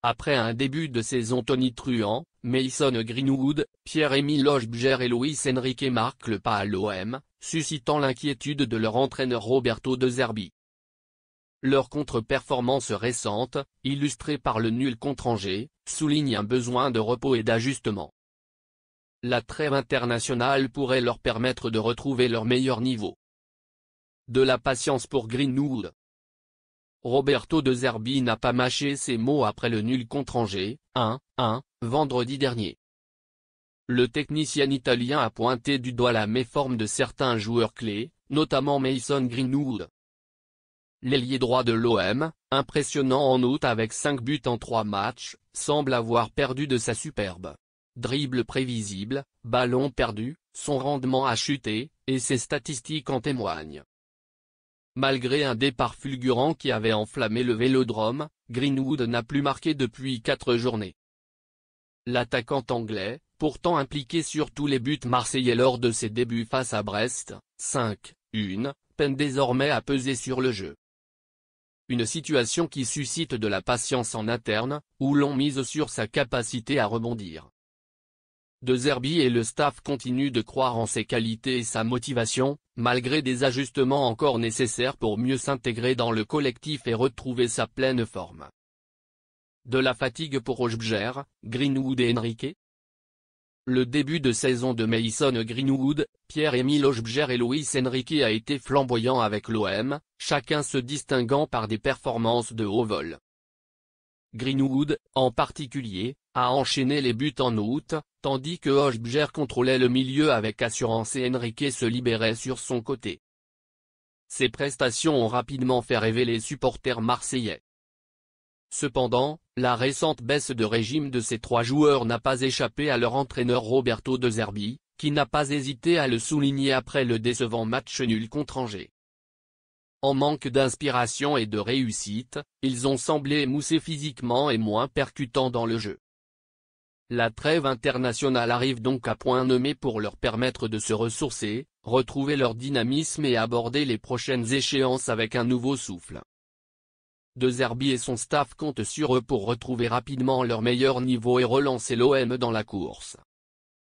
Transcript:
Après un début de saison tonitruant, Mason Greenwood, Pierre-Emile Hojbjerg et Luis Enrique marquent le pas à l'OM, suscitant l'inquiétude de leur entraîneur Roberto De Zerbi. Leur contre-performance récente, illustrée par le nul contre Angers, souligne un besoin de repos et d'ajustement. La trêve internationale pourrait leur permettre de retrouver leur meilleur niveau. De la patience pour Greenwood. Roberto De Zerbi n'a pas mâché ses mots après le nul contre Angers, 1-1, vendredi dernier. Le technicien italien a pointé du doigt la méforme de certains joueurs clés, notamment Mason Greenwood. L'ailier droit de l'OM, impressionnant en août avec 5 buts en 3 matchs, semble avoir perdu de sa superbe. Dribble prévisible, ballon perdu, son rendement a chuté, et ses statistiques en témoignent. Malgré un départ fulgurant qui avait enflammé le Vélodrome, Greenwood n'a plus marqué depuis 4 journées. L'attaquant anglais, pourtant impliqué sur tous les buts marseillais lors de ses débuts face à Brest, 5-1, peine désormais à peser sur le jeu. Une situation qui suscite de la patience en interne, où l'on mise sur sa capacité à rebondir. De Zerbi et le staff continuent de croire en ses qualités et sa motivation, malgré des ajustements encore nécessaires pour mieux s'intégrer dans le collectif et retrouver sa pleine forme. De la fatigue pour Hojbjerg, Greenwood et Enrique. Le début de saison de Mason Greenwood, Pierre-Emile Hojbjerg et Luis Enrique a été flamboyant avec l'OM, chacun se distinguant par des performances de haut vol. Greenwood, en particulier, a enchaîné les buts en août, tandis que Hojbjerg contrôlait le milieu avec assurance et Enrique se libérait sur son côté. Ces prestations ont rapidement fait rêver les supporters marseillais. Cependant, la récente baisse de régime de ces 3 joueurs n'a pas échappé à leur entraîneur Roberto De Zerbi, qui n'a pas hésité à le souligner après le décevant match nul contre Angers. En manque d'inspiration et de réussite, ils ont semblé émoussés physiquement et moins percutants dans le jeu. La trêve internationale arrive donc à point nommé pour leur permettre de se ressourcer, retrouver leur dynamisme et aborder les prochaines échéances avec un nouveau souffle. De Zerbi et son staff comptent sur eux pour retrouver rapidement leur meilleur niveau et relancer l'OM dans la course.